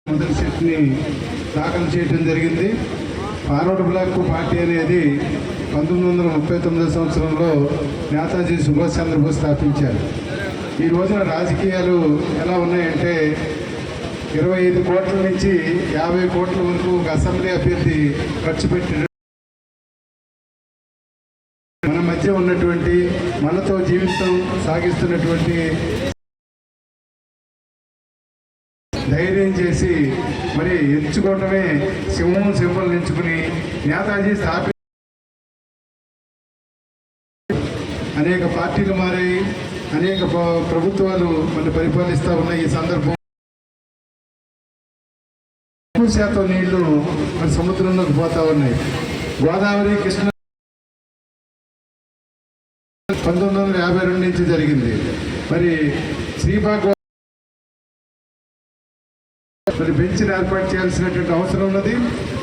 మొదటి సెట్ని దాఖలు చేయడం జరిగింది. ఫార్వర్డ్ బ్లాక్ పార్టీ అనేది 1939 సంవత్సరంలో నేతాజీ సుభాష్ చంద్రబోస్ స్థాపించారు. ఈ రోజున రాజకీయాలు ఎలా ఉన్నాయంటే 25 కోట్ల నుంచి 50 కోట్ల వరకు ఒక అసెంబ్లీ అభ్యర్థి ఖర్చు పెట్టి మన మధ్య ఉన్నటువంటి మనతో జీవితం సాగిస్తున్నటువంటి ధైర్యం చేసి మరి ఎంచుకోవటమే సింబల్ ఎంచుకుని నేతాజీ అనేక పార్టీలు మారాయి, అనేక ప్రభుత్వాలు మన పరిపాలిస్తూ ఉన్న ఈ సందర్భం 100% నీళ్లు మన సముద్రంలోకి పోతా ఉన్నాయి. గోదావరి కృష్ణ 1952 నుంచి జరిగింది. మరి శ్రీబాగ్ మరి బెంచ్ని ఏర్పాటు చేయాల్సినటువంటి అవసరం ఉన్నది.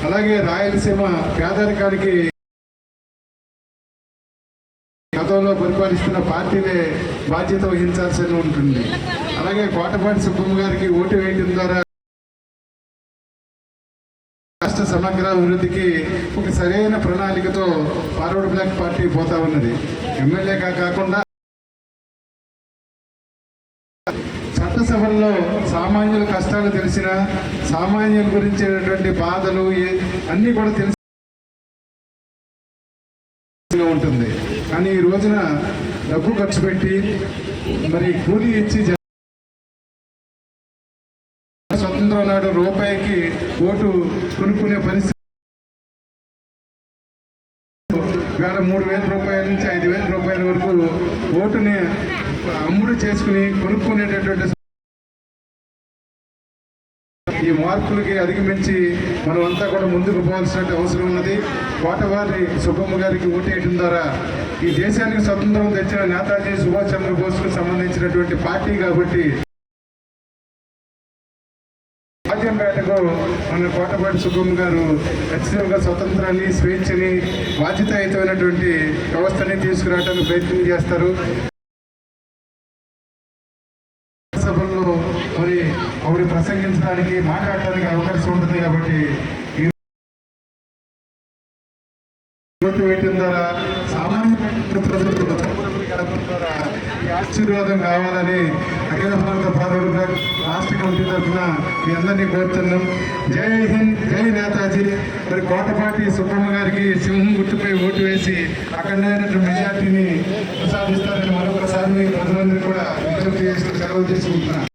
అలాగే రాయలసీమ పేదరికానికి గతంలో పరిపాలిస్తున్న పార్టీలే బాధ్యత వహించాల్సి ఉంటుంది. అలాగే కోటపాటి సుబ్బమ్మ గారికి ఓటు వేయడం ద్వారా రాష్ట్ర సమగ్ర అభివృద్ధికి ఒక సరైన ప్రణాళికతో ఫార్వర్డ్ బ్లాక్ పార్టీ పోతా ఉన్నది. ఎమ్మెల్యేగా కాకుండా చట్టసభల్లో సామాన్యుల కష్టాలు తెలిసిన, సామాన్యుల గురించినటువంటి బాధలు అన్నీ కూడా తెలిసి ఉంటుంది. కానీ ఈ రోజున డబ్బు ఖర్చు పెట్టి మరి కూలీ ఇచ్చి స్వతంత్రం నాడు రూపాయికి ఓటు కొనుక్కునే పరిస్థితి 3,000 రూపాయల నుంచి 5,000 రూపాయల వరకు ఓటుని అమ్ముడు చేసుకుని కొనుక్కునేటటువంటి ఈ మార్పులకి అధిగమించి మనం అంతా కూడా ముందుకు పోవాల్సిన అవసరం ఉన్నది. కోటవారి సుబ్బమ్మ గారికి ఓటేయడం ద్వారా ఈ దేశానికి స్వతంత్రం తెచ్చిన నేతాజీ సుభాష్ చంద్రబోస్కు సంబంధించినటువంటి పార్టీ కాబట్టి రాజ్యంపేటకు మన కోటపాటి సుబ్బమ్మ గారు ఖచ్చితంగా స్వతంత్రాన్ని, స్వేచ్ఛని, బాధ్యతాయుతమైనటువంటి వ్యవస్థని తీసుకురావడానికి ప్రయత్నం చేస్తారు. సభల్లో మరి ఆవిడ ప్రసంగించడానికి, మాట్లాడటానికి అవకాశం ఉంటుంది. కాబట్టి ఓటు వేయటం ద్వారా సామాన్య ప్రజలకు ద్వారా ఈ ఆశీర్వాదం కావాలని అఖిల భారత ఫార్వర్డ్ బ్లాక్ రాష్ట్ర కమిటీ తరఫున మీ అందరినీ కోరుతున్నాం. జై హింద్, జై నేతాజీ. మరి కోటపాటి సుబ్బమ్మ గారికి సింహం గుర్తుపై ఓటు వేసి అఖండమైనటువంటి మెజార్టీని ప్రసాదిస్తారని మరొకసారి ప్రజలందరూ కూడా విజ్ఞప్తి చేస్తూ సెలవు తీసుకుంటున్నారు.